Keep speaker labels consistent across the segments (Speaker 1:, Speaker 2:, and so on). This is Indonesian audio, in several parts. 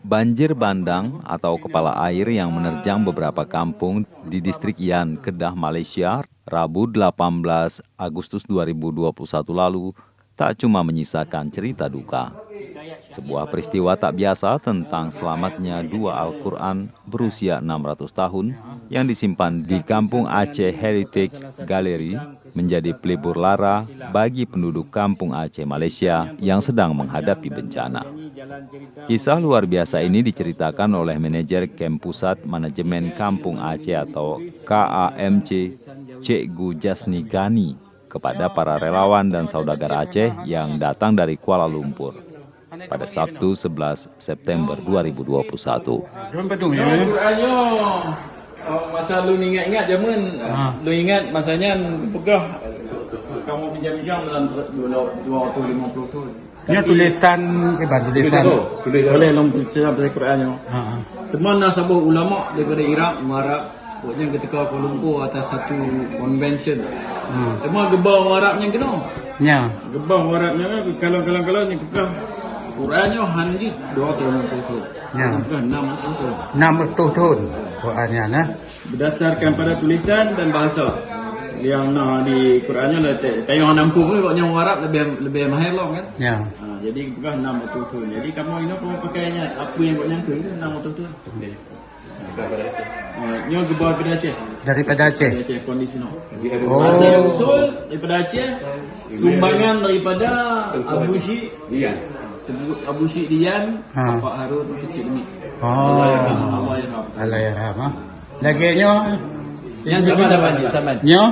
Speaker 1: Banjir bandang atau kepala air yang menerjang beberapa kampung di distrik Yan, Kedah, Malaysia, Rabu 18 Agustus 2021 lalu tak cuma menyisakan cerita duka. Sebuah peristiwa tak biasa tentang selamatnya dua Al-Quran berusia 600 tahun yang disimpan di Kampung Aceh Heritage Gallery menjadi pelipur lara bagi penduduk Kampung Aceh, Malaysia yang sedang menghadapi bencana. Kisah luar biasa ini diceritakan oleh manajer Kem Pusat Manajemen Kampung Aceh atau KAMC, Cikgu Jasni Gani, kepada para relawan dan saudagar Aceh yang datang dari Kuala Lumpur pada Sabtu 11 September 2021.
Speaker 2: Masa lu ingat-ingat zaman, lu ingat masanya pegah kamu pinjam-pinjam dalam 250 tahun.
Speaker 3: Ini tulisan tulisan.
Speaker 2: Boleh nombor cerita dari Qurannya. Teman nasabah ulama daripada Iraq mengarap buatnya ketika Kuala Lumpur atas satu convention. Teman gebau Arabnya kena.
Speaker 3: Ya.
Speaker 2: Gebau Arabnya kalau ni pegah Qurannya 250 tahun.
Speaker 3: Ya.
Speaker 2: 60 tahun.
Speaker 3: 60 tahun Qurannya nah.
Speaker 2: Berdasarkan pada tulisan dan bahasa yang di Qurannya tayang 60 pun buatnya orang Arab lebih mahir lah kan.
Speaker 3: Ya.
Speaker 2: Jadi bukan 60 tahun. Jadi kamu ini kamu pakainya apa yang buatnya ke 60 tahun. Nyo ke bawah daripada Aceh.
Speaker 3: Daripada Aceh.
Speaker 2: Dari Aceh kondisi no.
Speaker 3: Oh.
Speaker 2: Asal usul daripada Aceh, sumbangan daripada Abu Syik Abu Syik Dian, Bapak Harun kecil demi.
Speaker 3: Oh. Allahyarham. Lagi nyo
Speaker 2: Yang sama dapat sama.
Speaker 3: nyo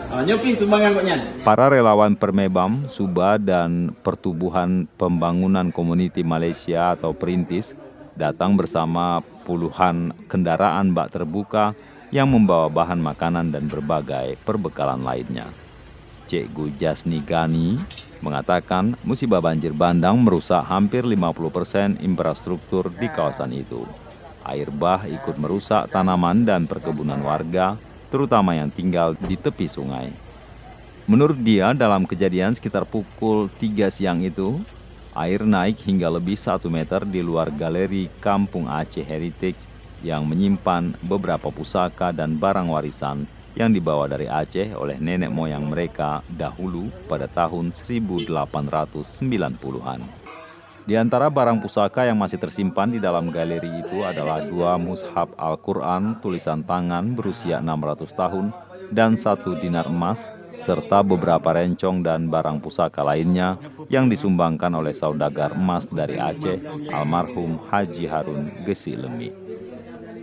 Speaker 2: Nyo pi sumbangan buatnya.
Speaker 1: Para relawan Permebam, Suba, dan Pertubuhan Pembangunan Komuniti Malaysia atau Perintis datang bersama puluhan kendaraan bak terbuka yang membawa bahan makanan dan berbagai perbekalan lainnya. Cikgu Jasni Gani mengatakan musibah banjir bandang merusak hampir 50% infrastruktur di kawasan itu. Air bah ikut merusak tanaman dan perkebunan warga, terutama yang tinggal di tepi sungai. Menurut dia, dalam kejadian sekitar pukul 3 siang itu, air naik hingga lebih 1 meter di luar galeri Kampung Aceh Heritage yang menyimpan beberapa pusaka dan barang warisan yang dibawa dari Aceh oleh nenek moyang mereka dahulu pada tahun 1890-an. Di antara barang pusaka yang masih tersimpan di dalam galeri itu adalah 2 mushaf Al-Quran tulisan tangan berusia 600 tahun dan 1 dinar emas, serta beberapa rencong dan barang pusaka lainnya yang disumbangkan oleh saudagar emas dari Aceh, almarhum Haji Harun Gesi Lemi.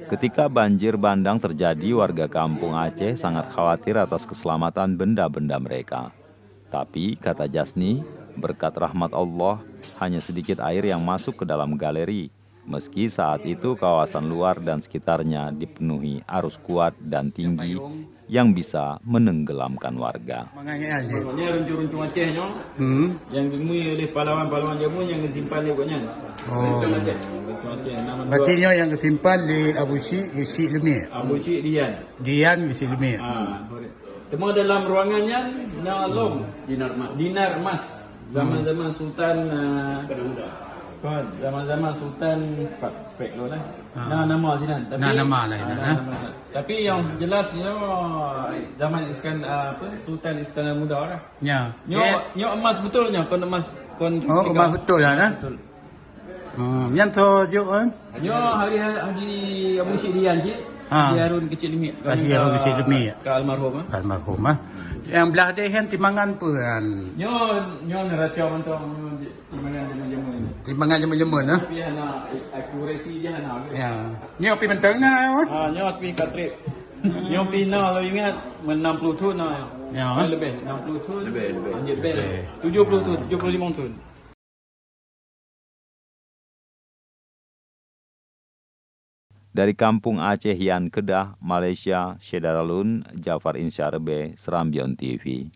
Speaker 1: Ketika banjir bandang terjadi, warga kampung Aceh sangat khawatir atas keselamatan benda-benda mereka. Tapi, kata Jasni, berkat rahmat Allah, hanya sedikit air yang masuk ke dalam galeri, meski saat itu kawasan luar dan sekitarnya dipenuhi arus kuat dan tinggi yang bisa menenggelamkan warga.
Speaker 2: Ini runcung-runcung Acehnya yang dimui oleh pahlawan-pahlawan Jamun yang disimpan di buatnya. Runcung Aceh.
Speaker 3: berarti nyo yang kesimpan di Abu Syik Gesi Lemi.
Speaker 2: Abu Syik Dian.
Speaker 3: Dian Gesi Lemi.
Speaker 2: Temu dalam ruangannya Nalom dinar emas zaman-zaman Sultan zaman-zaman Sultan spek lo lah. Nama sini tapi
Speaker 3: nama lah ini.
Speaker 2: Tapi yang jelas zaman Sultan Iskandar Muda lah.
Speaker 3: Ya.
Speaker 2: Nyo emas betulnya kon emas kon.
Speaker 3: Oh, emas betul lah nah.
Speaker 2: Betul.
Speaker 3: Yang tu juk kan?
Speaker 2: Nyo hari Abu Syik Dian je. Haji Harun Kecil Lemi.
Speaker 3: Haji Harun Kecil Lemi.
Speaker 2: Ke almarhum.
Speaker 3: Almarhum Yang belah dia kan timbangan apa kan?
Speaker 2: Nyo neraca untuk timbangan jamu ini.
Speaker 3: Timbangan jemu-jemu nah.
Speaker 2: Tapi ana akurasi dia ana.
Speaker 3: Ya. Nyo pi mentang nah.
Speaker 2: Nyo pi katrip. Nyo pi na lo ingat 60 tahun nah.
Speaker 3: Ya.
Speaker 2: Lebih 60 tahun. Lebih. 70 tahun, 75 tahun.
Speaker 1: Dari Kampung Aceh Yan, Kedah, Malaysia, Syedaralun, Jafar Insyarbe, Serambion TV.